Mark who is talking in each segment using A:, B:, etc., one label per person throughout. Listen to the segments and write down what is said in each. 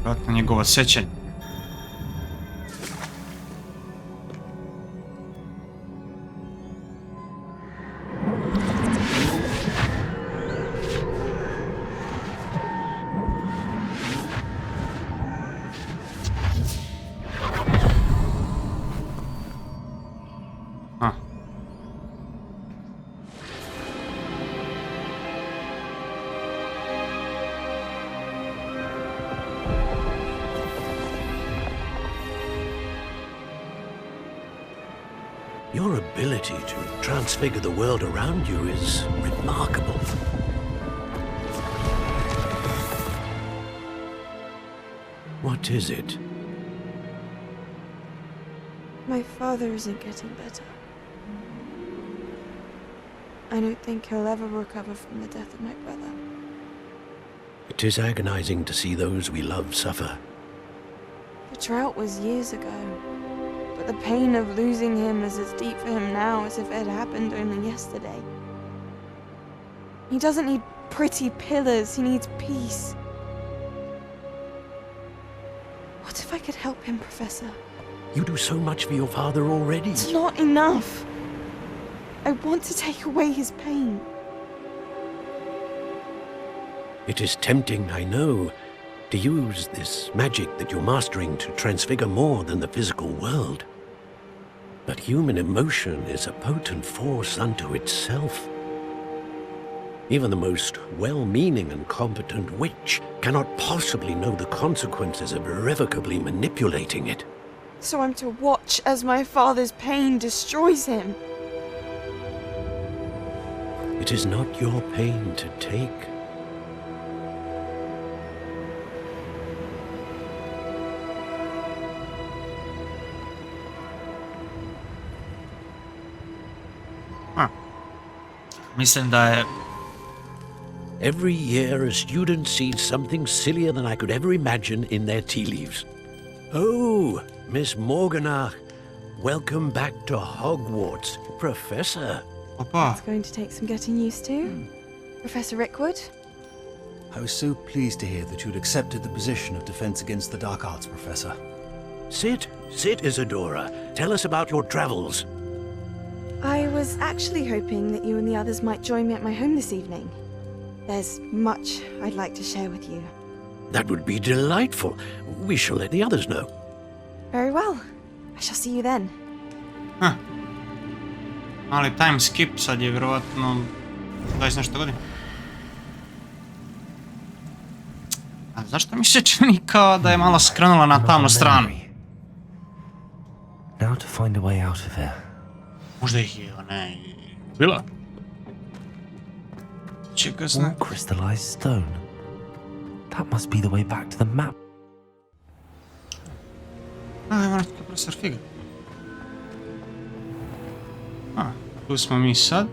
A: Vjerojatno njegovo sećanje.
B: Your ability to transfigure the world around you is remarkable. What is it?
C: My father isn't getting better. I don't think he'll ever recover from the death of my brother.
B: It is agonizing to see those we love suffer.
C: The drought was years ago, but the pain of losing him is as deep for him now as if it had happened only yesterday. He doesn't need pretty pillars, he needs peace. What if I could help him, Professor?
B: You do so much for your father already.
C: It's not enough. I want to take away his pain.
B: It is tempting, I know, to use this magic that you're mastering to transfigure more than the physical world. But human emotion is a potent force unto itself. Even the most well-meaning and competent witch cannot possibly know the consequences of irrevocably manipulating it.
C: So I'm to watch as my father's pain destroys him.
B: It is not your pain to take.
A: Mislim da je...
B: Every year a student sees something sillier than I could ever imagine in their tea leaves. Oh, Miss Morganach, welcome back to Hogwarts, Professor.
A: Opa.
C: It's going to take some getting used to. Professor Rickwood?
D: I was so pleased to hear that you'd accepted the position of Defense Against the Dark Arts, Professor.
B: Sit, Isadora. Tell us about your travels.
C: I was actually hoping that you and the others might join me at my home this evening. There's much I'd like to share with you.
B: That would be delightful. We shall let the others know.
C: Very well. I shall see you then.
A: Mali time skip, sad je vjerovatno 20 nešto godina. A zašto mi se čini kao da je malo skrenula na tamnu stranu?
E: Now to find a way out of here.
A: Možda ih je onaj... bila? Čekaj zna...
E: All crystallized stone. That must be the way back to the map.
A: Evo nas kao profesor Fig. Tu smo mi sad.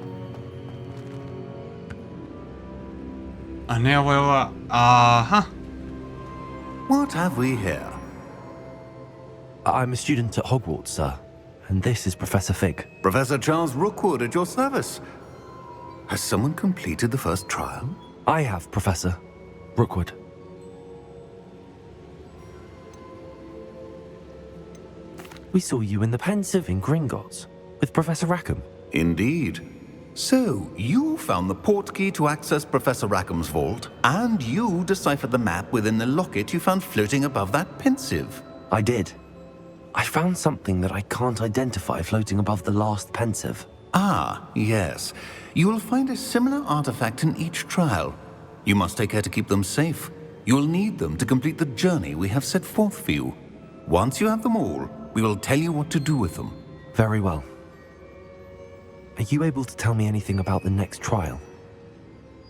A: A ne, ovo je ova... Aha.
F: What have we here?
E: I'm a student at Hogwarts, sir. And this is Professor Fig.
F: Professor Charles Rookwood at your service. Has someone completed the first trial?
E: I have, Professor Rookwood. We saw you in the Pensive in Gringotts with Professor Rackham.
F: Indeed. So, you found the portkey to access Professor Rackham's vault, and you deciphered the map within the locket you found floating above that Pensive.
E: I did. I found something that I can't identify floating above the last Pensive.
F: Ah, yes. You will find a similar artifact in each trial. You must take care to keep them safe. You will need them to complete the journey we have set forth for you. Once you have them all, we will tell you what to do with them.
E: Very well. Are you able to tell me anything about the next trial?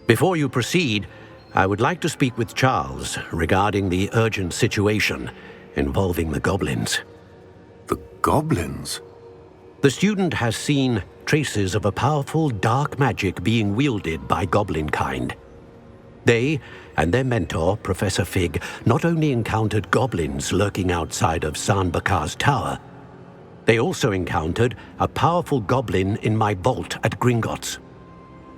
B: Before you proceed, I would like to speak with Charles regarding the urgent situation involving the goblins.
F: The goblins?
B: The student has seen traces of a powerful dark magic being wielded by goblin kind. They and their mentor, Professor Fig, not only encountered goblins lurking outside of San Bakar's tower, they also encountered a powerful goblin in my vault at Gringotts.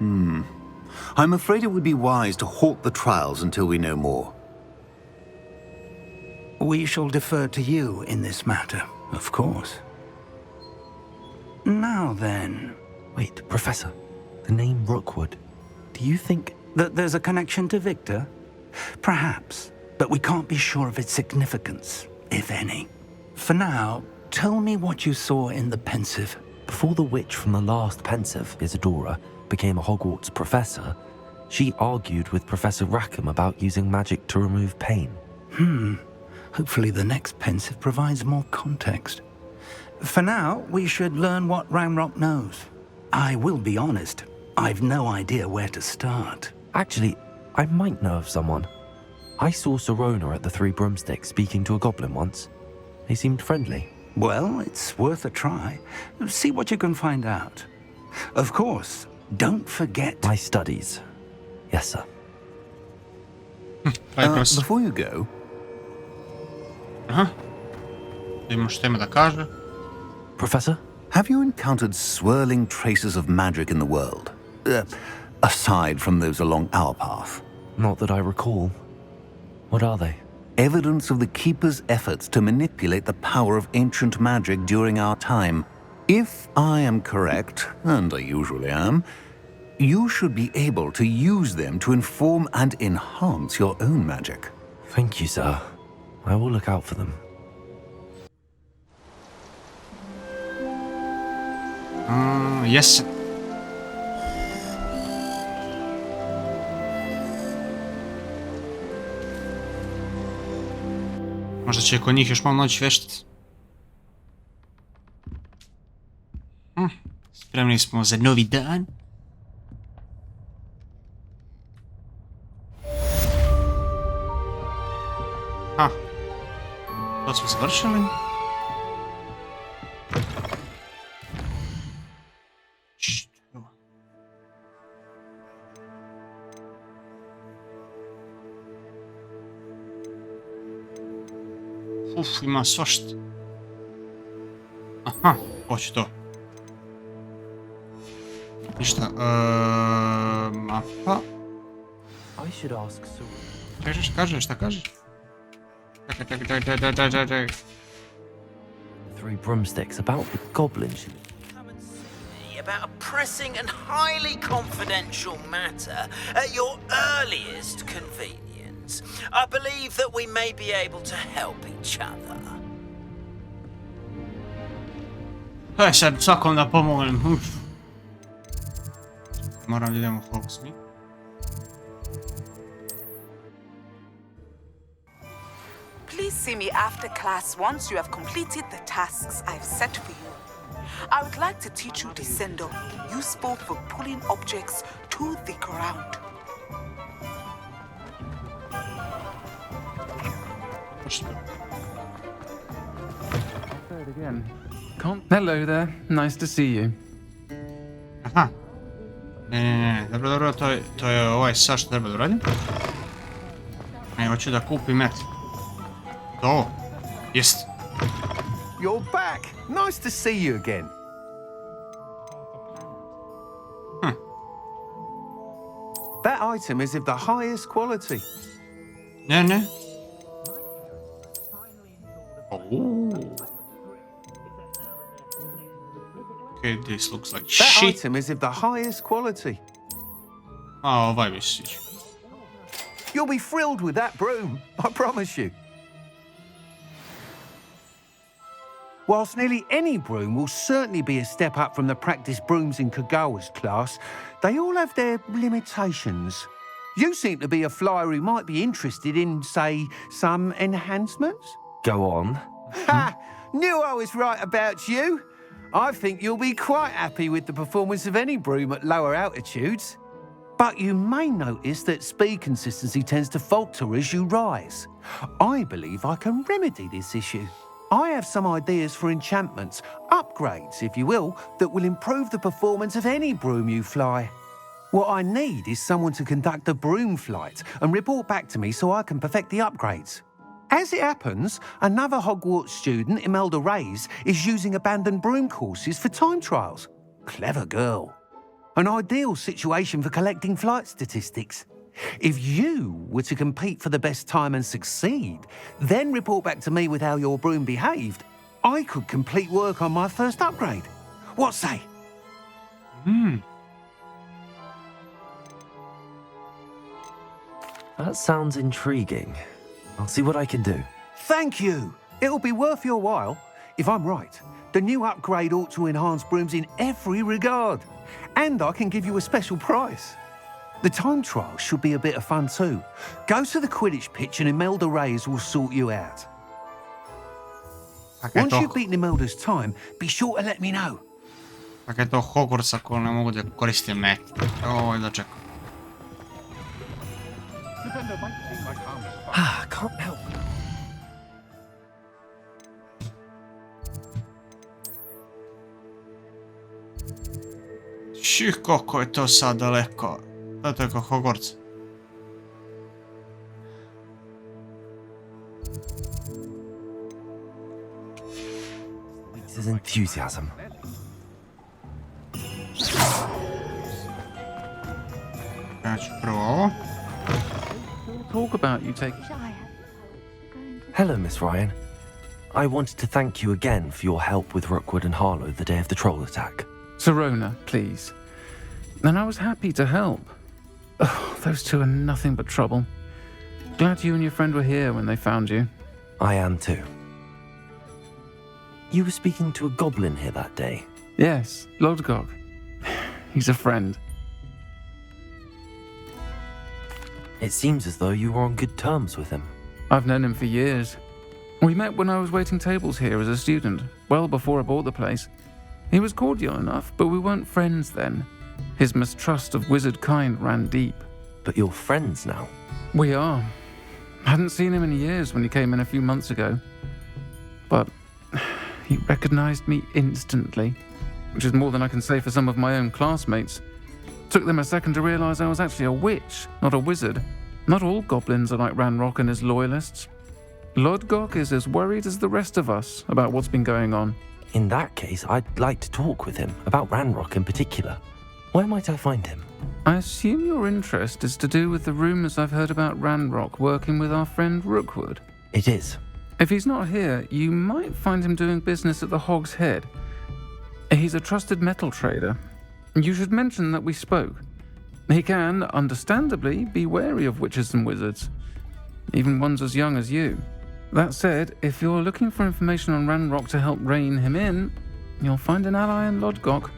F: I'm afraid it would be wise to halt the trials until we know more.
G: We shall defer to you in this matter, of course. Now then...
E: Wait, Professor. The name Rookwood. Do you think...
G: That there's a connection to Victor? Perhaps, but we can't be sure of its significance, if any. For now, tell me what you saw in the pensive.
E: Before the witch from the last pensive, Isadora, became a Hogwarts professor, she argued with Professor Rackham about using magic to remove pain.
G: Hopefully the next pensive provides more context. For now, we should learn what Ranrock knows. I will be honest, I've no idea where to start.
E: Actually, I might know of someone. I saw Sirona at the Three Broomsticks speaking to a goblin once. They seemed friendly.
G: Well, it's worth a try. See what you can find out. Of course, don't forget...
E: My studies. Yes, sir.
F: Before you go...
A: Vidimo što ima da kaže.
E: Professor?
F: Have you encountered swirling traces of magic in the world? Aside from those along our path?
E: Not that I recall. What are they?
F: Evidence of the Keeper's efforts to manipulate the power of ancient magic during our time. If I am correct, and I usually am, you should be able to use them to inform and enhance your own magic.
E: Thank you, sir. I will look out for them.
A: Yes. Možda će kod njih još malo noći veštit. Spremni smo za novi dan. To smo završili. Ima svašta. Aha, hoće to. Ništa, mapa.
E: I should ask
A: Kažeš, šta kažeš? Čekaj.
E: Three Broomsticks about the goblin.
H: Come and see me about a pressing and highly confidential matter at your earliest convenience. I believe that we may be able to help each other.
A: Sad svakom da pomognem. Moram da idem u Hogsmeade.
I: Please see me after class once you have completed the tasks I've set for you. I would like to teach you Descendo, useful for pulling objects to the ground.
J: Again. Hello there. Nice to see you.
A: Aha. Ne, dobro, to je ovaj sad što treba da uradim. Ne, hoću da kupim met. To, jest.
K: You're back. Nice to see you again. That item is of the highest quality.
A: Ne. Oh. Okay, this looks like
K: That
A: shit.
K: item is of the highest quality.
A: Ovaj mi se sviđa.
K: You'll be thrilled with that broom, I promise you. Whilst nearly any broom will certainly be a step up from the practice brooms in Kagawa's class, they all have their limitations. You seem to be a flyer who might be interested in, say, some enhancements?
E: Go on.
K: Ha! Knew I was right about you. I think you'll be quite happy with the performance of any broom at lower altitudes. But you may notice that speed consistency tends to falter as you rise. I believe I can remedy this issue. I have some ideas for enchantments, upgrades, if you will, that will improve the performance of any broom you fly. What I need is someone to conduct a broom flight and report back to me so I can perfect the upgrades. As it happens, another Hogwarts student, Imelda Reyes, is using abandoned broom courses for time trials. Clever girl. An ideal situation for collecting flight statistics. If you were to compete for the best time and succeed, then report back to me with how your broom behaved, I could complete work on my first upgrade. What say?
E: That sounds intriguing. I'll see what I can do.
K: Thank you. It'll be worth your while. If I'm right, the new upgrade ought to enhance brooms in every regard. And I can give you a special price. The time trial should be a bit of fun too. Go to the Quidditch pitch and Imelda Reyes will sort you out. Once you've beaten Imelda's time, be sure to let me know.
A: Kako je to Hogwarts ako ne mogu da koristim met? Ovo je da čekam.
E: Can't help.
A: Ših, koliko je to sad daleko. To je kao Hogwarts.
E: This is enthusiasm.
A: Ja ću prvo ovo.
J: Talk about you taking...
E: Hello, Miss Ryan. I wanted to thank you again for your help with Rookwood and Harlow the day of the troll attack.
J: Sirona, please. And I was happy to help. Oh, those two are nothing but trouble. Glad you and your friend were here when they found you.
E: I am too. You were speaking to a goblin here that day.
J: Yes, Lodgok. He's a friend.
E: It seems as though you were on good terms with him.
J: I've known him for years. We met when I was waiting tables here as a student, well before I bought the place. He was cordial enough, but we weren't friends then. His mistrust of wizard kind ran deep.
E: But you're friends now?
J: We are. Hadn't seen him in years when he came in a few months ago. But he recognized me instantly, which is more than I can say for some of my own classmates. Took them a second to realize I was actually a witch, not a wizard. Not all goblins are like Ranrock and his loyalists. Lodgok is as worried as the rest of us about what's been going on.
E: In that case, I'd like to talk with him, about Ranrock in particular. Where might I find him?
J: I assume your interest is to do with the rumors I've heard about Ranrock working with our friend Rookwood.
E: It is.
J: If he's not here, you might find him doing business at the Hog's Head. He's a trusted metal trader. You should mention that we spoke. He can, understandably, be wary of witches and wizards, even ones as young as you. That said, if you're looking for information on Ranrock to help rein him in, you'll find an ally in Lodgok.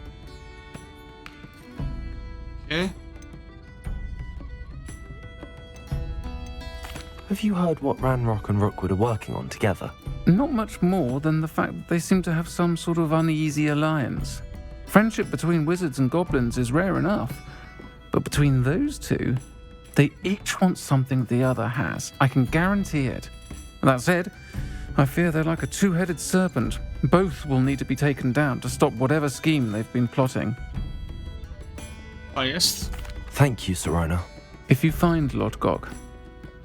A: Okay.
E: Have you heard what Ranrock and Rookwood are working on together?
J: Not much more than the fact that they seem to have some sort of uneasy alliance. Friendship between wizards and goblins is rare enough, but between those two, they each want something the other has. I can guarantee it. That said, I fear they're like a two-headed serpent. Both will need to be taken down to stop whatever scheme they've been plotting.
A: Pa jest.
E: Thank you, Sirona.
J: If you find Lodgok,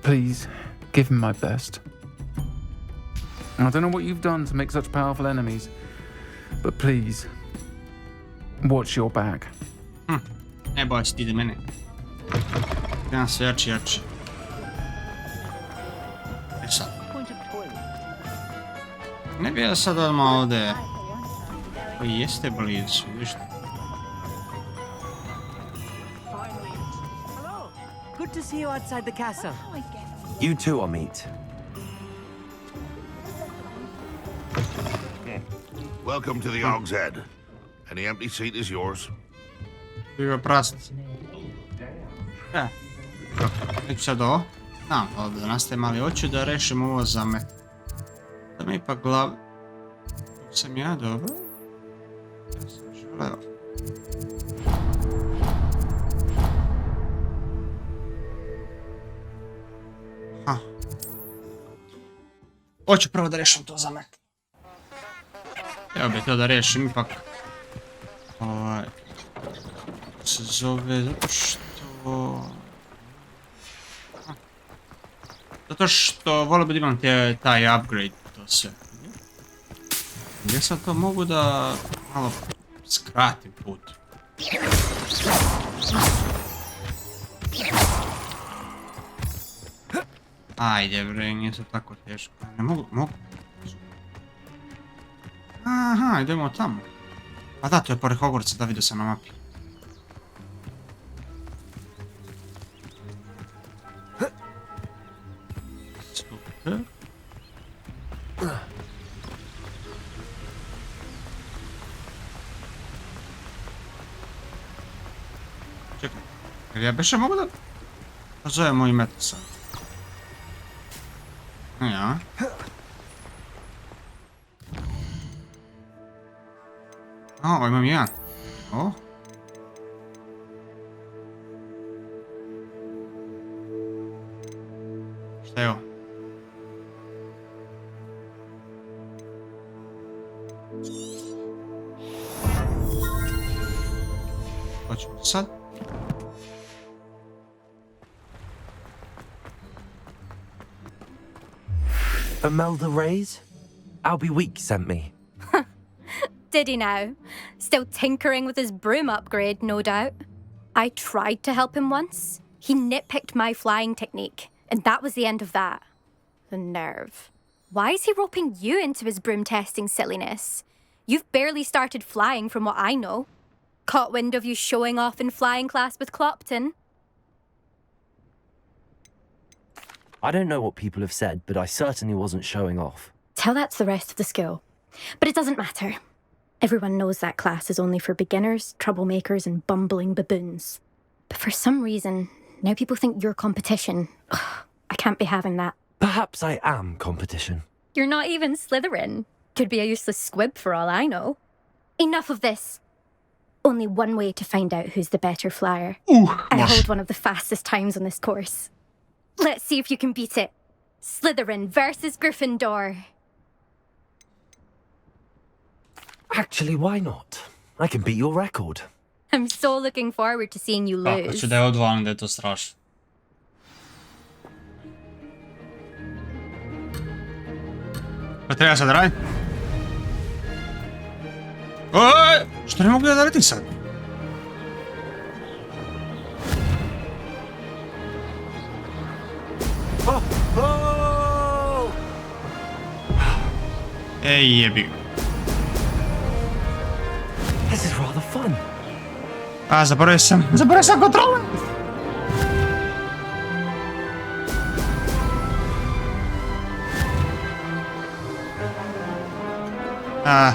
J: please give him my best. I don't know what you've done to make such powerful enemies, but please, watch your back.
A: Ne boj se ti ide mene. Jedan sve jači, jači. E sad. Ne bi ja sad odmah ovdje. Koji jeste blizu, vidiš te?
L: Good to see you outside the castle.
E: You too, Amit.
M: Welcome to the Hog's Head. Any empty seat is yours.
A: Bio prast. Neću sad ovo. Znam, ovdje da nastavim, ali hoću da rešim ovo za me. Da mi ipak glav... Sam ja, dobro. Ja sam želeo. Hoću prvo da rešim to za me. Evo bi to da rešim ipak. Se zove, zato što volio bi da imam taj upgrade, to sve. Gdje sad to mogu da malo skratim put? Ajde bre, nije to tako teško. Ne mogu. Aha, idemo tamo. Pa da, to je pored Hogwartsa, da vidio sam na mapi. Super. Čekaj, jer ja beše mogu da nazovem moj metal sad. Ja. O, imam jedan. O. Šta je ovo? Hoćemo sad.
E: Imelda Reyes? Albie Week sent me.
N: Did he now? Still tinkering with his broom upgrade, no doubt. I tried to help him once. He nitpicked my flying technique, and that was the end of that. The nerve. Why is he roping you into his broom testing silliness? You've barely started flying from what I know. Caught wind of you showing off in flying class with Clopton.
E: I don't know what people have said, but I certainly wasn't showing off.
N: Tell that to the rest of the school. But it doesn't matter. Everyone knows that class is only for beginners, troublemakers, and bumbling baboons. But for some reason, now people think you're competition. Ugh, I can't be having that.
E: Perhaps I am competition.
N: You're not even Slytherin. Could be a useless squib for all I know. Enough of this. Only one way to find out who's the better flyer. I hold one of the fastest times on this course. Let's see if you can beat it. Slytherin versus Gryffindor.
E: Actually, why not? I can beat your record.
N: I'm so looking forward to seeing you
A: Kako
N: lose.
A: ću da je odvalim da je to strašno. Pa treba sad raditi? Oj! Što ne mogu da letim sad? Ej, jebi ga.
E: This is rather fun.
A: A, zaboravio sam kontrole! A,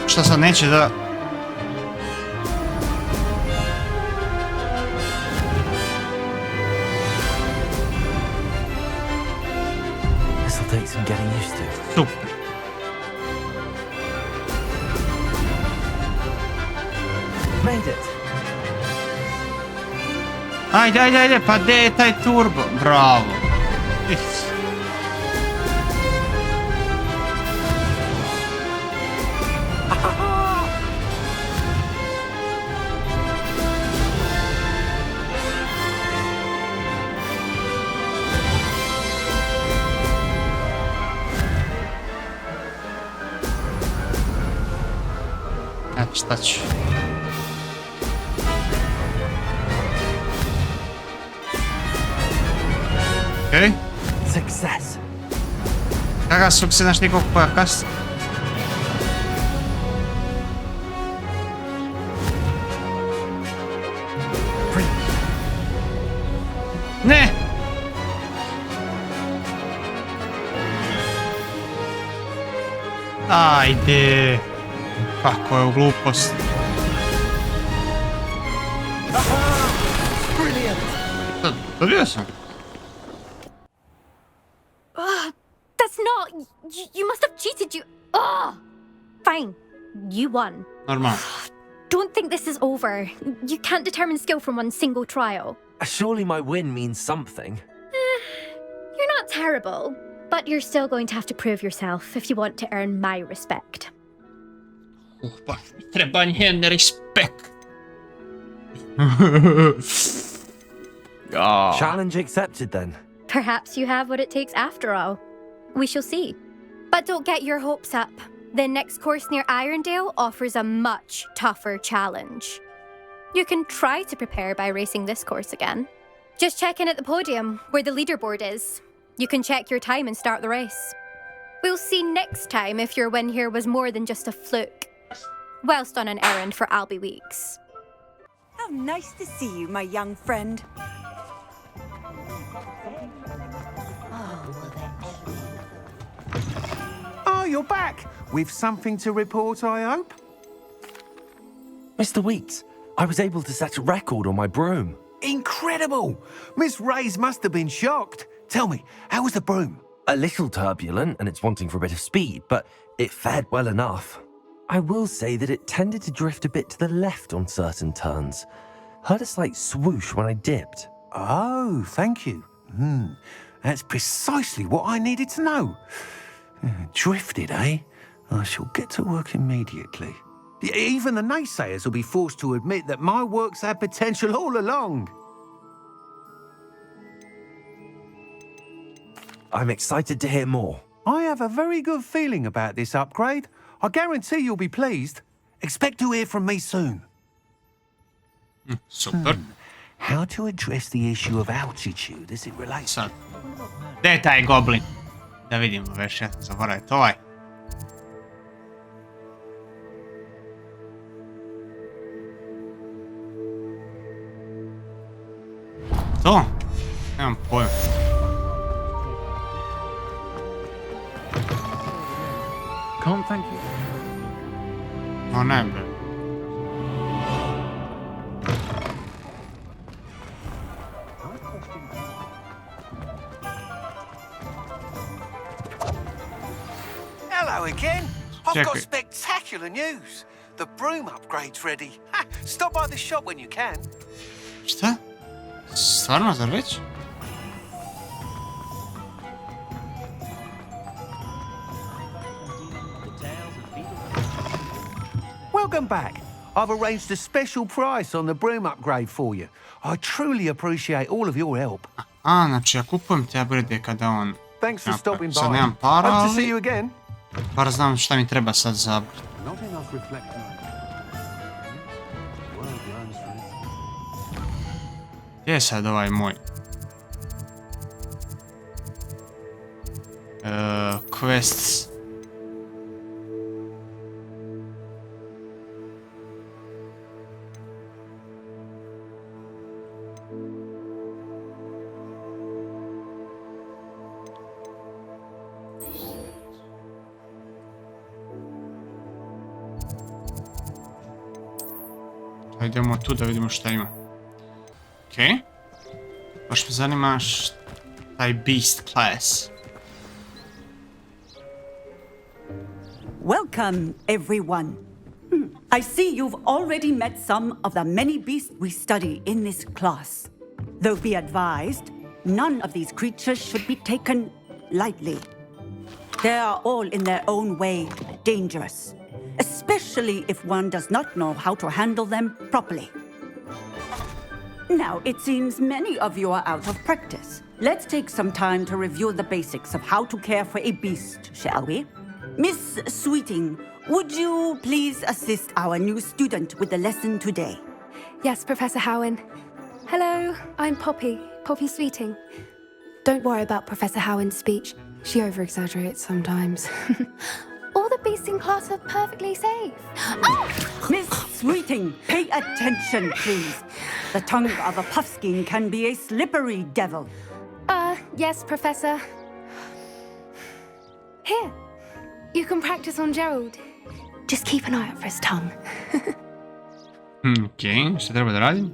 A: šta sad neće da...
E: This'll take some getting used to.
A: Super.
E: Made it.
A: Ajde, pa gdje je taj turbo? Bravo. Eto, šta ću? Okej.
E: Success.
A: Kakav sukces, znaš nikog koja kasno? Ne! Ajde! Kako je u glupost? Dobio sam.
N: That's not... You must have cheated, you... Oh! Fine. You won.
A: Normal.
N: Don't think this is over. You can't determine skill from one single trial.
E: Surely my win means something.
N: You're not terrible, but you're still going to have to prove yourself if you want to earn my respect.
A: Pa, treba njen respekt. Ja.
E: Challenge accepted then.
N: Perhaps you have what it takes after all. We shall see. But don't get your hopes up. The next course near Irondale offers a much tougher challenge. You can try to prepare by racing this course again. Just check in at the podium, where the leaderboard is. You can check your time and start the race. We'll see next time if your win here was more than just a fluke. Whilst on an errand for Albie Weeks.
L: How nice to see you, my young friend.
K: Oh, you're back. With something to report, I hope?
E: Mr. Weeks, I was able to set a record on my broom.
K: Incredible! Miss Reyes must have been shocked. Tell me, how was the broom?
E: A little turbulent and it's wanting for a bit of speed, but it fared well enough. I will say that it tended to drift a bit to the left on certain turns. Heard a slight swoosh when I dipped.
K: Oh, thank you. That's precisely what I needed to know. Drifted, eh? I shall get to work immediately. Even the naysayers will be forced to admit that my work's had potential all along.
E: I'm excited to hear more.
K: I have a very good feeling about this upgrade. I guarantee you'll be pleased. Expect to hear from me soon.
A: Super.
K: How to address the issue of altitude as it relates...
A: Sad. Gde je taj goblin? Da vidimo već, ja sam zaboravio. To ovaj. To? Nemam pojma.
J: Can't thank you.
A: O ne, bre.
K: Hello again. I've
A: Check
K: got
A: it.
K: spectacular news. The broom upgrade's ready. Ha, stop by the shop when you can.
A: Šta? Stvarno, zar već?
K: Welcome back. I've arranged a special price on the broom upgrade for you. I truly appreciate all of your help.
A: A, znači ja kupujem te upgrade kada on...
K: Thanks for stopping by.
A: Sad nemam para,
K: Hope to see
A: ali...
K: you again.
A: Bar znam šta mi treba sad za upgrade.
D: Not enough reflection. World learns from it.
A: Gdje je sad ovaj moj? Quests. Idemo tu da vidimo šta ima. Okej. Baš me zanima taj Beast class.
L: Welcome, everyone. I see you've already met some of the many beasts we study in this class. Though be advised, none of these creatures should be taken lightly. They are all in their own way dangerous, especially if one does not know how to handle them properly. Now, it seems many of you are out of practice. Let's take some time to review the basics of how to care for a beast, shall we? Miss Sweeting, would you please assist our new student with the lesson today?
O: Yes, Professor Howen. Hello, I'm Poppy Sweeting. Don't worry about Professor Howen's speech. She over-exaggerates sometimes. All the beasts in class are perfectly safe.
L: Oh! Miss Sweeting, pay attention, please. The tongue of a puffskein can be a slippery devil.
O: Yes, Professor. Here, you can practice on Gerald. Just keep an eye out for his tongue.
A: Okej, šta treba da radim?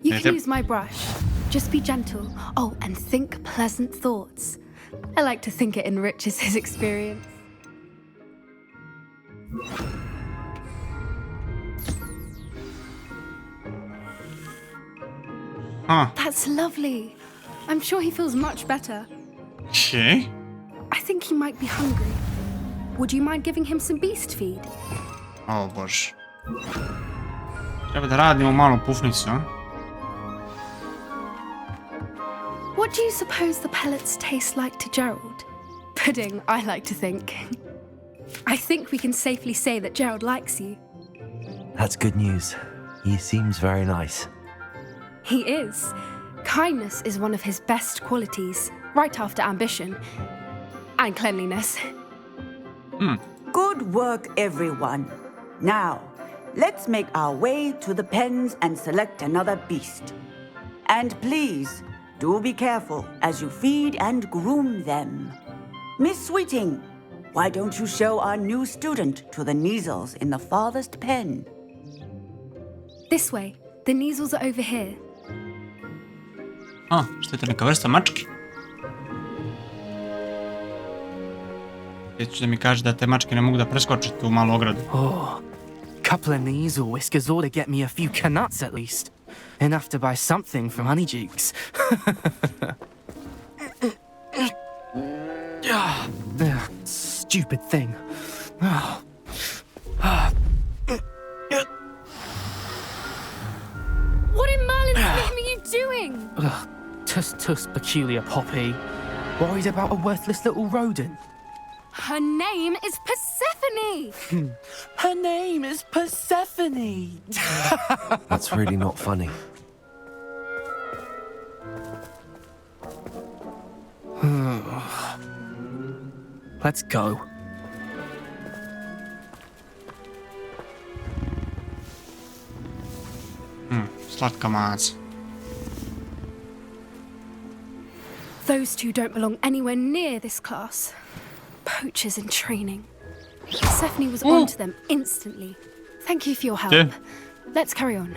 O: You can use my brush. Just be gentle. Oh, and think pleasant thoughts. I like to think it enriches his experience.
A: Huh.
O: That's lovely. I'm sure he feels much better.
A: Okej.
O: I think he might be hungry. Would you mind giving him some beast feed?
A: O bože. Treba da radimo malu pufnicu, a?
O: What do you suppose the pellets taste like to Gerald? Pudding, I like to think. I think we can safely say that Gerald likes you.
E: That's good news. He seems very nice.
O: He is. Kindness is one of his best qualities, right after ambition. And cleanliness.
P: Good work, everyone. Now, let's make our way to the pens and select another beast. And please, do be careful as you feed and groom them. Miss Sweeting, why don't you show our new student to the Neasels in the farthest pen?
O: This way. The Neasels are over here.
A: Što je to neka vrsta mački? Ću da mi kaže da te mačke ne mogu da preskoče tu malu ogradu.
Q: Oh, couple of Neasel whiskers ought to get me a few canuts at least. Enough to buy something from Honeydukes. Stupid thing.
O: What in Merlin's name are you doing?
Q: Tuss peculiar Poppy. Worried about a worthless little rodent.
O: Her name is Persephone!
Q: Her name is Persephone!
E: That's really not funny.
Q: Let's go.
A: Slatka maca.
O: Those two don't belong anywhere near this class. Poachers in training. Persephone was onto them instantly. Thank you for your help.
A: Yeah.
O: Let's carry on.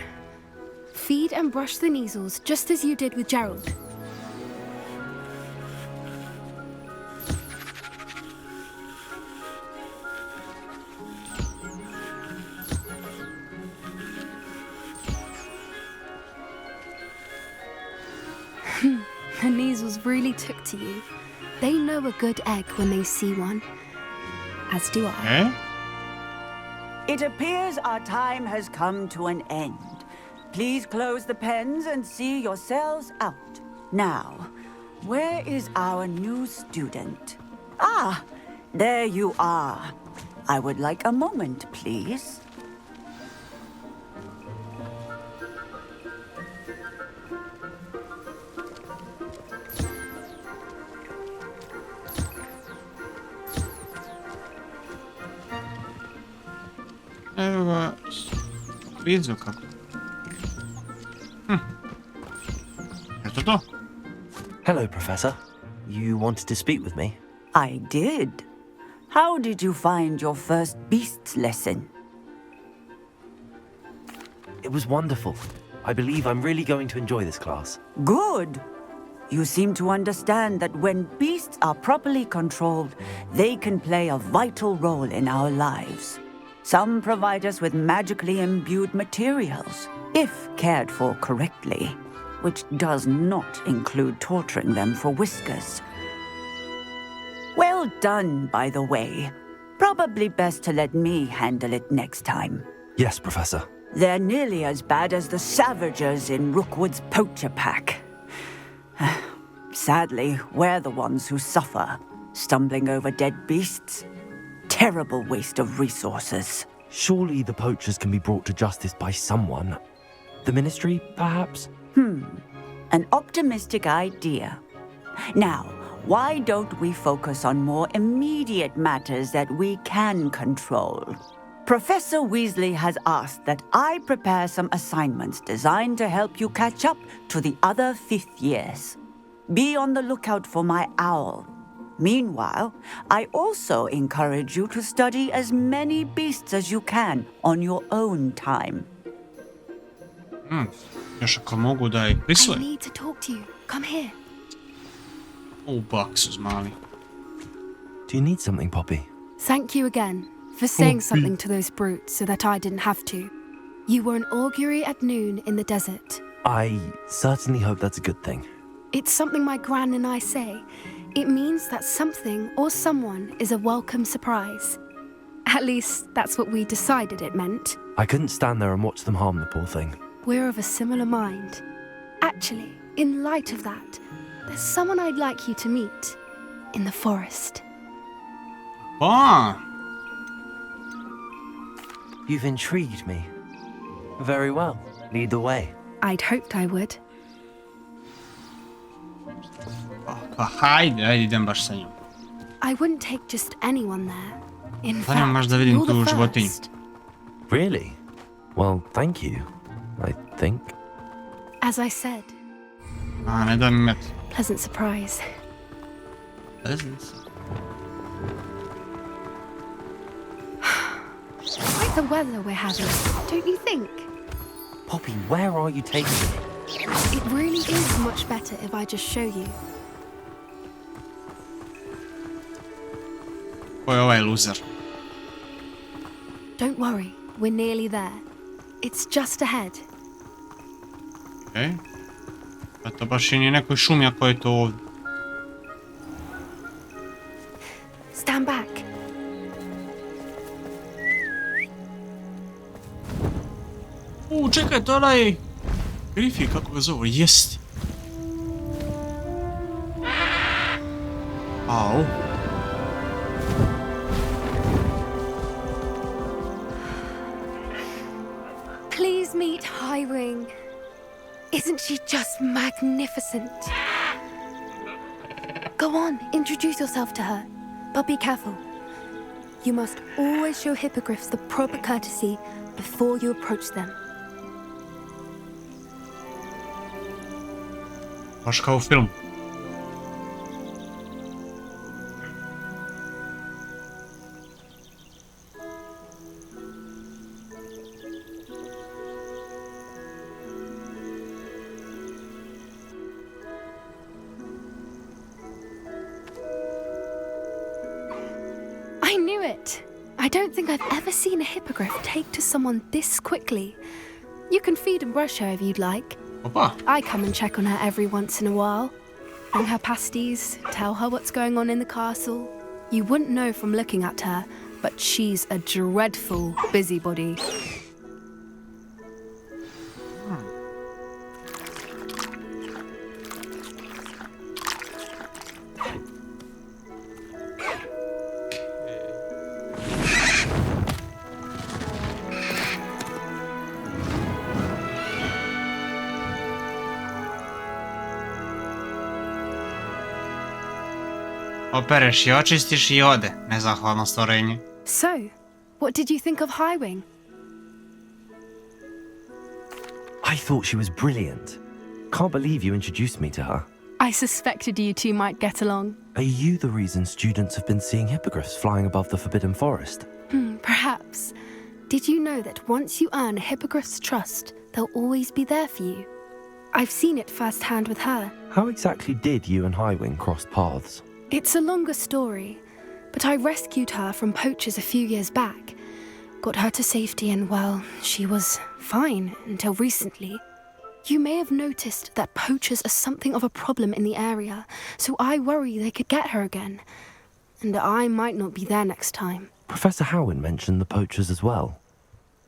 O: Feed and brush the Neasels just as you did with Gerald. The Neasels really took to you. They know a good egg when they see one. As do I.
P: It appears our time has come to an end. Please close the pens and see yourselves out. Now, where is our new student? Ah, there you are. I would like a moment, please.
A: Evo ga, vidio kako. Eto to.
E: Hello, Professor. You wanted to speak with me?
P: I did. How did you find your first beasts lesson?
E: It was wonderful. I believe I'm really going to enjoy this class.
P: Good. You seem to understand that when beasts are properly controlled, they can play a vital role in our lives. Some provide us with magically imbued materials, if cared for correctly, which does not include torturing them for whiskers. Well done, by the way. Probably best to let me handle it next time.
E: Yes, Professor.
P: They're nearly as bad as the Savagers in Rookwood's poacher pack. Sadly, we're the ones who suffer, stumbling over dead beasts. Terrible waste of resources.
E: Surely the poachers can be brought to justice by someone. The Ministry, perhaps?
P: An optimistic idea. Now, why don't we focus on more immediate matters that we can control? Professor Weasley has asked that I prepare some assignments designed to help you catch up to the other 5th years. Be on the lookout for my owl. Meanwhile, I also encourage you to study as many beasts as you can on your own time.
A: Još ako mogu da ih
O: I
A: prisujem.
O: need to talk to you. Come here.
A: Baksus mali.
E: Do you need something, Poppy?
O: Thank you again for saying something to those brutes so that I didn't have to. You were an augury at noon in the desert.
E: I certainly hope that's a good thing.
O: It's something my gran and I say. It means that something or someone is a welcome surprise. At least, that's what we decided it meant.
E: I couldn't stand there and watch them harm the poor thing.
O: We're of a similar mind. Actually, in light of that, there's someone I'd like you to meet in the forest.
E: You've intrigued me. Very well. Lead the way.
O: I'd hoped I would.
A: Pa hajde, idem baš sa njom.
O: I wouldn't take just anyone there. In
A: Zanima me baš
O: fact,
A: da vidim
O: you're
A: tu
O: the
A: životinju.
O: first.
E: Really? Well, thank you, I think.
O: As I said,
A: A, ne da mi met.
O: pleasant surprise. Quite the weather we're having, don't you think?
E: Poppy, where are you taking me?
O: It really is much better if I just show you.
A: Ko je ovaj loser?
O: Don't worry, we're nearly there. It's just ahead.
A: Okej. Pa to baš i nije nekoj šumi ako je to ovdje.
O: Stand back.
A: Čekaj, to onaj... Grifi, kako ga zovu? Jesti. Au.
O: Please meet Highwing. Isn't she just magnificent? Go on, introduce yourself to her. But be careful. You must always show hippogriffs the proper courtesy before you approach them.
A: Baš kao u filmu.
O: I knew it! I don't think I've ever seen a hippogriff take to someone this quickly. You can feed and brush her if you'd like.
A: Opa.
O: I come and check on her every once in a while. Bring her pasties, tell her what's going on in the castle. You wouldn't know from looking at her, but she's a dreadful busybody.
A: Opereš i očistiš i ode. Nezahvalno stvorenje.
O: So, what did you think of Highwing?
E: I thought she was brilliant. Can't believe you introduced me to her.
O: I suspected you two might get along.
E: Are you the reason students have been seeing hippogriffs flying above the Forbidden Forest?
O: Perhaps. Did you know that once you earn a hippogriff's trust, they'll always be there for you? I've seen it firsthand with her.
E: How exactly did you and Highwing cross paths?
O: It's a longer story, but I rescued her from poachers a few years back. Got her to safety and, well, she was fine until recently. You may have noticed that poachers are something of a problem in the area, so I worry they could get her again. And I might not be there next time.
E: Professor Howin mentioned the poachers as well.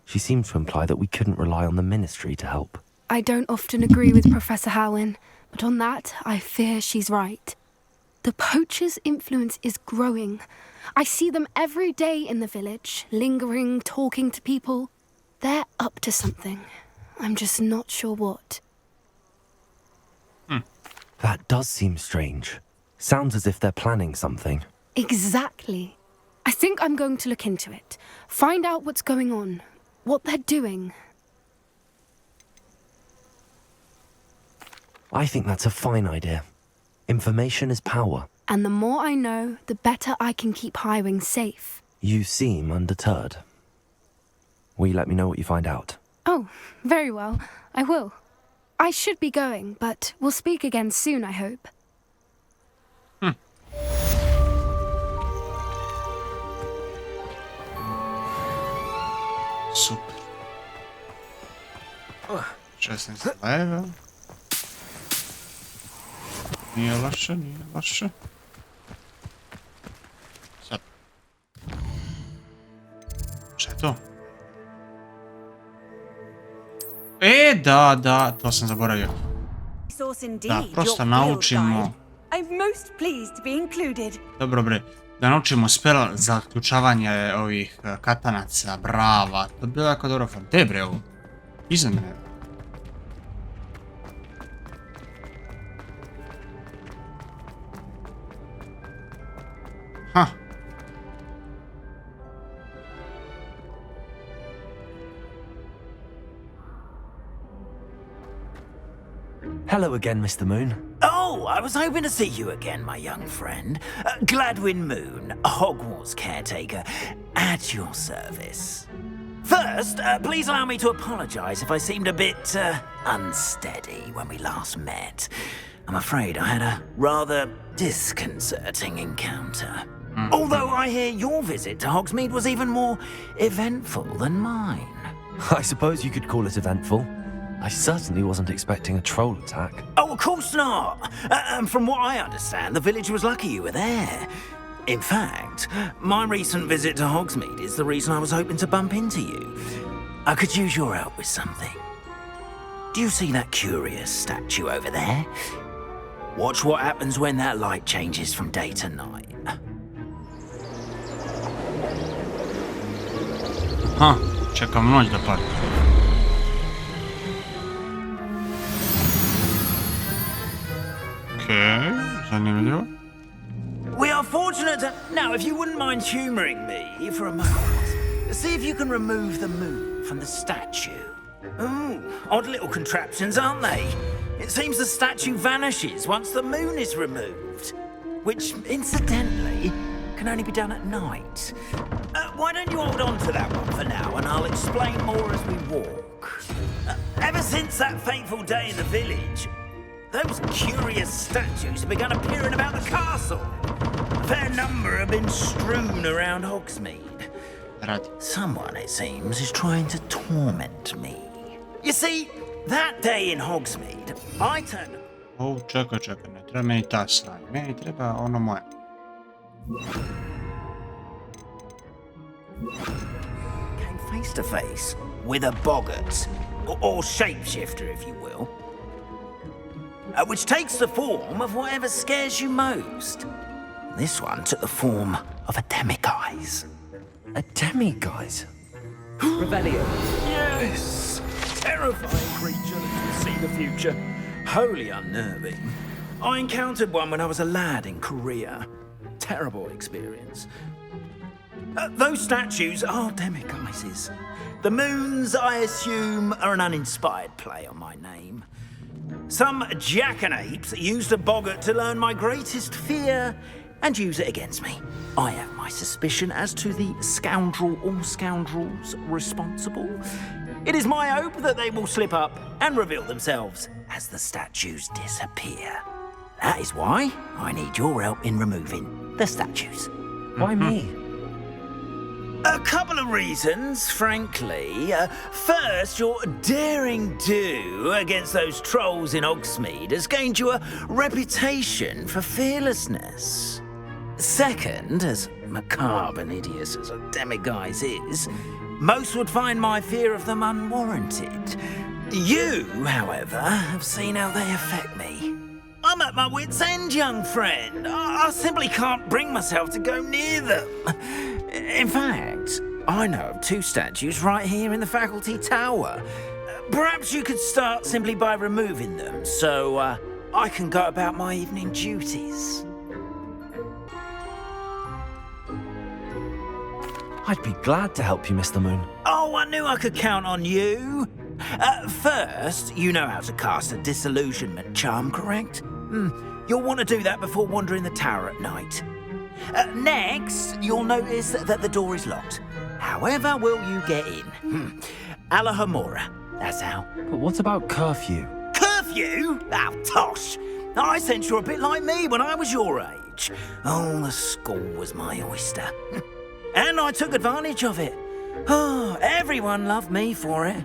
E: She seemed to imply that we couldn't rely on the ministry to help.
O: I don't often agree with Professor Howin, but on that, I fear she's right. The poachers' influence is growing. I see them every day in the village, lingering, talking to people. They're up to something. I'm just not sure what.
E: That does seem strange. Sounds as if they're planning something.
O: Exactly. I think I'm going to look into it. Find out what's going on, what they're doing.
E: I think that's a fine idea. Information is power.
O: And the more I know, the better I can keep Highwing safe.
E: You seem undeterred. Will you let me know what you find out?
O: Oh, very well. I will. I should be going, but we'll speak again soon, I hope.
A: Super. 16 level. Nije loše, nije loše. Sad. Šta je to? Da, to sam zaboravio. Da, prosto naučimo... Dobro bre, da naučimo spell za otključavanje ovih katanaca, brava. To bi bilo jako dobro. Gde bre ovo? Iza mene.
E: Hello again, Mr. Moon.
H: Oh, I was hoping to see you again, my young friend. Gladwin Moon, Hogwarts caretaker, at your service. First, please allow me to apologize if I seemed a bit unsteady when we last met. I'm afraid I had a rather disconcerting encounter. Although I hear your visit to Hogsmeade was even more eventful than mine.
E: I suppose you could call it eventful. I certainly wasn't expecting a troll attack.
H: Oh, of course not. From what I understand, the village was lucky you were there. In fact, my recent visit to Hogsmeade is the reason I was hoping to bump into you. I could use your help with something. Do you see that curious statue over there? Watch what happens when that light changes from day to night.
A: Aha, čekam noć da padne. Okej, zanimljivo.
H: We are fortunate to... Now, if you wouldn't mind humouring me for a moment, see if you can remove the moon from the statue. Ooh, odd little contraptions, aren't they? It seems the statue vanishes once the moon is removed, which, incidentally, can only be done at night. Why don't you hold on to that one for now, and I'll explain more as we walk. Ever since that fateful day in the village, those curious statues have begun appearing about the castle. A fair number have been strewn around Hogsmeade. Someone, it seems, is trying to torment me. You see, that day in Hogsmeade, I turned...
A: Oh, čekaj, ne treba meni ta sranje. Meni treba ono moje.
H: Came face to face with a boggart, or shapeshifter, if you will, which takes the form of whatever scares you most. This one took the form of a demiguise.
E: A demiguise?
H: Revelio. Yes! Terrifying creature that can see the future. Wholly unnerving. I encountered one when I was a lad in Korea. Terrible experience. Those statues are demiguises. The moons, I assume, are an uninspired play on my name. Some jackanapes used a boggart to learn my greatest fear and use it against me. I have my suspicion as to the scoundrel or scoundrels responsible. It is my hope that they will slip up and reveal themselves as the statues disappear. That is why I need your help in removing the statues.
E: Why me?
H: A couple of reasons, frankly. First, your daring do against those trolls in Hogsmeade has gained you a reputation for fearlessness. Second, as macabre and hideous as a demiguise is, most would find my fear of them unwarranted. You, however, have seen how they affect me. I'm at my wit's end, young friend. I simply can't bring myself to go near them. In fact, I know of two statues right here in the faculty tower. Perhaps you could start simply by removing them, so I can go about my evening duties.
E: I'd be glad to help you, Mr. Moon.
H: Oh, I knew I could count on you. First, you know how to cast a disillusionment charm, correct? You'll want to do that before wandering the tower at night. Next, you'll notice that the door is locked. However will you get in? Alahomora, that's how.
E: But what about curfew?
H: Curfew? Oh, tosh. I sense you're a bit like me when I was your age. Oh, the school was my oyster. And I took advantage of it. Oh, everyone loved me for it.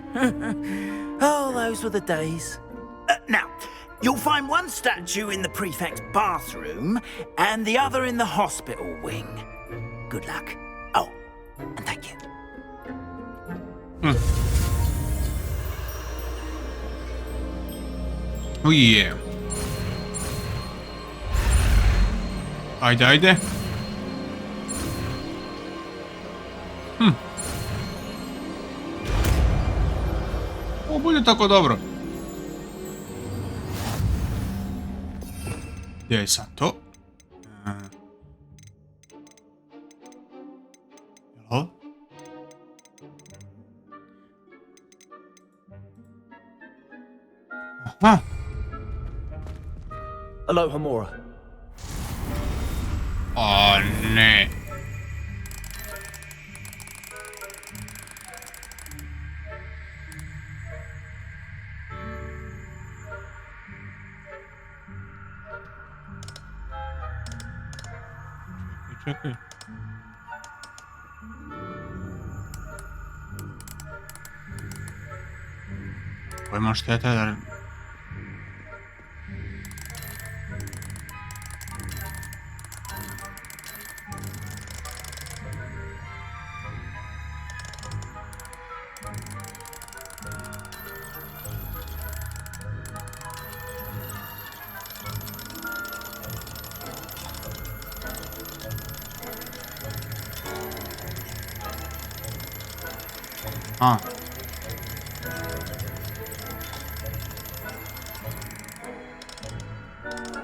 H: Oh, those were the days. Now, you'll find one statue in the prefect's bathroom and the other in the hospital wing. Good luck. Oh, and thank you.
A: Oh yeah. Ajde. Ovo bude tako dobro. Gdje je sad to? Jel? Aha.
B: Aloha Mora.
A: O ne. Čekaj. Pojma šteta da... A.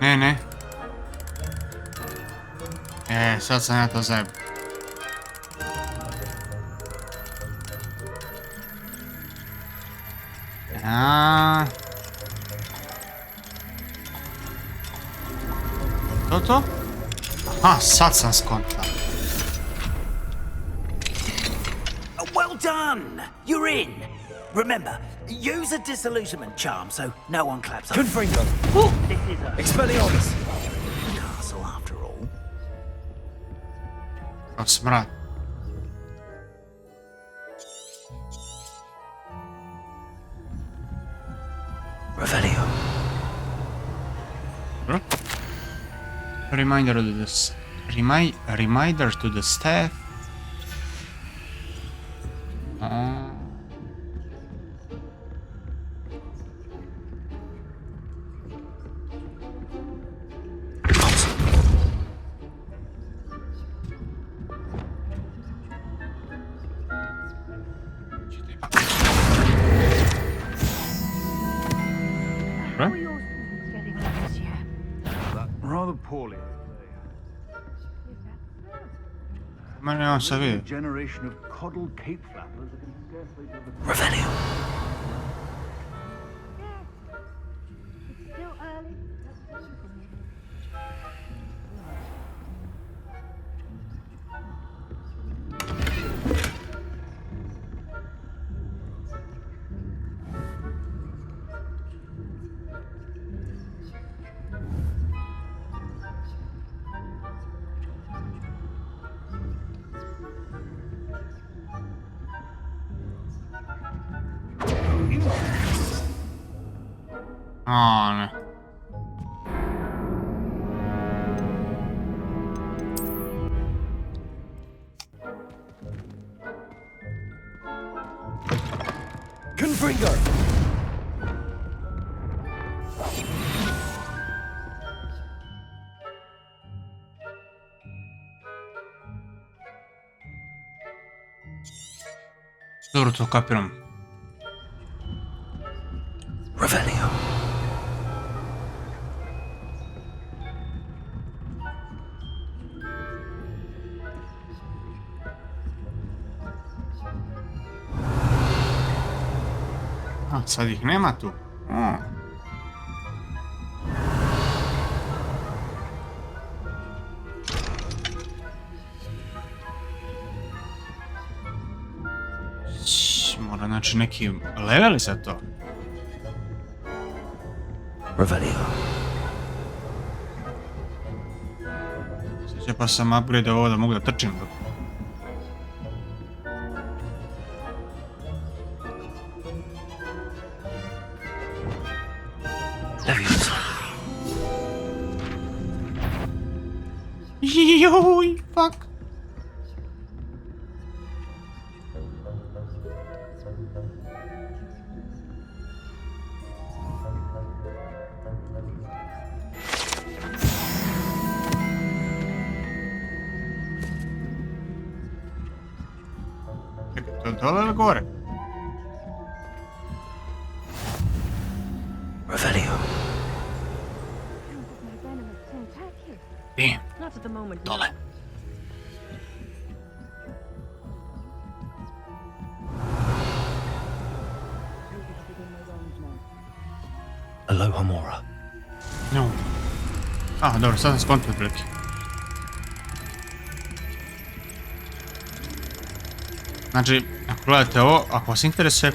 A: Ne. Sad sam ja to zajeb. To? Aha, sad sam skontao.
H: Well done! You're in. Remember, use a disillusionment charm so no one claps up.
B: Confringo.
H: This is a
B: Expelliarmus.
H: castle after all.
A: Kao smrad.
B: Revelio.
A: Reminder to the reminder to the staff.
R: Rather poorly.
A: Ma ne on se vidi.
R: Generation of coddled cape flappers that can scarcely do the...
B: Revelio.
S: Still early.
A: O ne.
B: Confringo.
A: Dobro, to kapiram.
B: Revelio.
A: A, sad ih nema tu. Mora znači neki leveli za to.
B: Revelio.
A: Sad će pa sam upgrade ovo da mogu da trčim. Joj, fuck. Čekaj, to je dole ili gore?
B: Revelio.
S: Not at the moment.
A: Dole.
B: Aloha Mora.
A: No. Dobro, sad sam skontio prilike. Znači, ako gledate ovo, ako vas interesuje,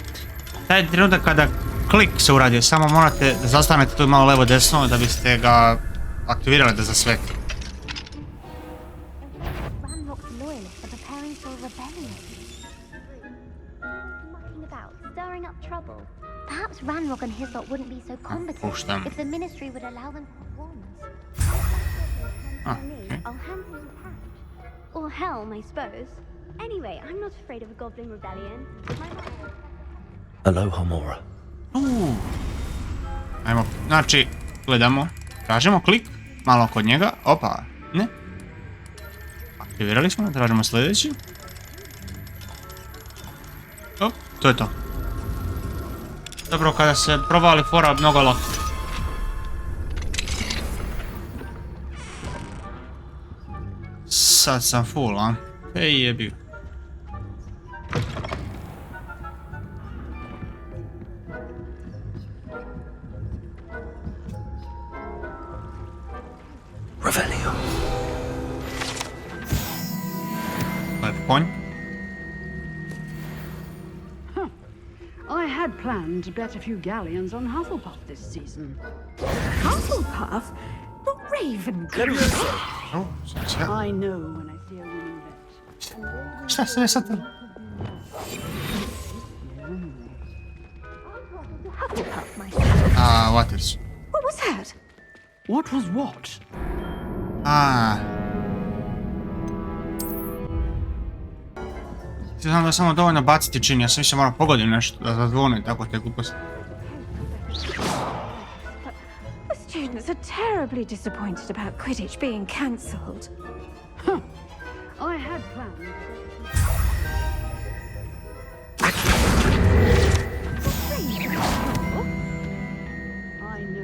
A: taj trenutak kada klik se uradi, samo morate da zastanete tu malo levo desno da biste ga aktivirali da zasveti.
S: Perhaps Ranrock and his lot wouldn't be so competent if the ministry would allow them to perform.
A: Okay.
S: I'll hand him the patch. Or helm, I suppose. Anyway, I'm not afraid of a goblin rebellion.
E: Aloha, Mora.
A: Ajmo, znači, gledamo, tražimo klik, malo kod njega, opa, ne. Aktivirali smo, tražimo sljedeći. Op, to je to. Dobro, kada se provali fora, mnogo lako. Sad sam full, a? Ej, jebi.
B: Revelio.
A: Lep konj.
T: I had planned to bet a few galleons on Hufflepuff this season. Hufflepuff? The Raven I know when I see a winning bet.
A: Šta se je sad? What is?
T: What was that? What was what?
A: Znam da samo dovoljno baciti čini, ja sam više moram pogodim nešto da zazvoni tako te gluposti.
T: The students are terribly disappointed about Quidditch being cancelled. I had planned.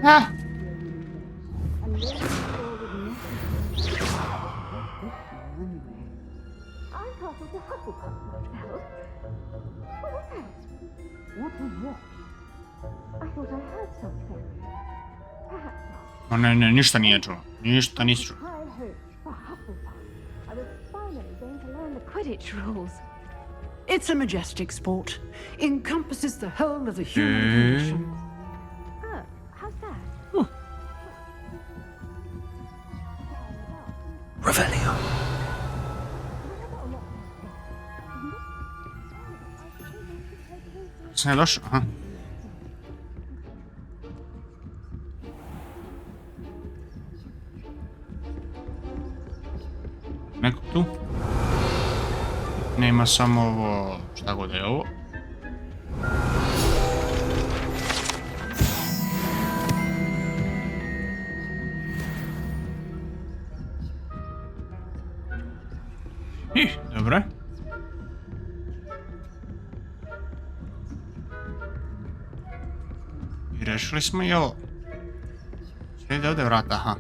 A: Ah! O ne, ništa nije čuo. Ništa nisi čuo.
T: Quidditch rules. It's a majestic sport. Encompasses the whole of the human condition.
S: How's that?
B: Revelio.
A: Sam je došao, aha. Neko tu? Nema samo ovo, šta god je ovo. Dobro. I rešili smo i ovo. Slijede ovdje vrata, aha.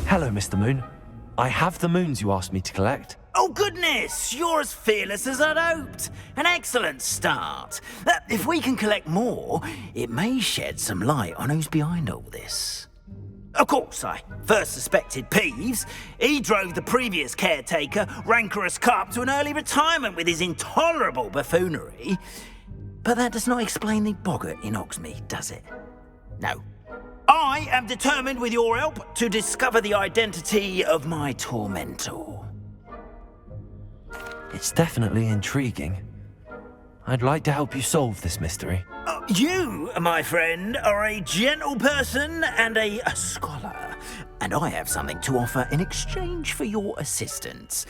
E: Hello, Mr. Moon. I have the moons you asked me to collect.
H: Oh, goodness! You're as fearless as I'd hoped. An excellent start. If we can collect more, it may shed some light on who's behind all this. Of course, I first suspected Peeves. He drove the previous caretaker, Rancorous Carp, to an early retirement with his intolerable buffoonery. But that does not explain the boggart in Hogsmeade, does it? No. I am determined, with your help, to discover the identity of my tormentor.
E: It's definitely intriguing. I'd like to help you solve this mystery.
H: You, my friend, are a gentle person and a scholar, and I have something to offer in exchange for your assistance.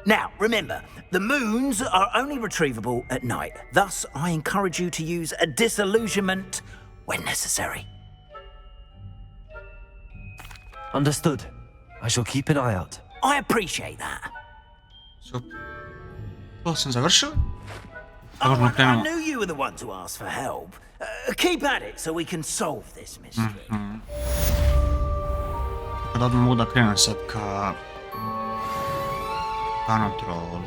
H: Now, remember, the moons are only retrievable at night. Thus, I encourage you to use a disillusionment when necessary.
E: Understood. I shall keep an eye out.
H: I appreciate that.
A: Super. To sam završio.
H: I knew you were the one to ask for help. Keep at it so we can solve this mystery.
A: Tako da odmah mogu da krenem sad ka... Panom trolu.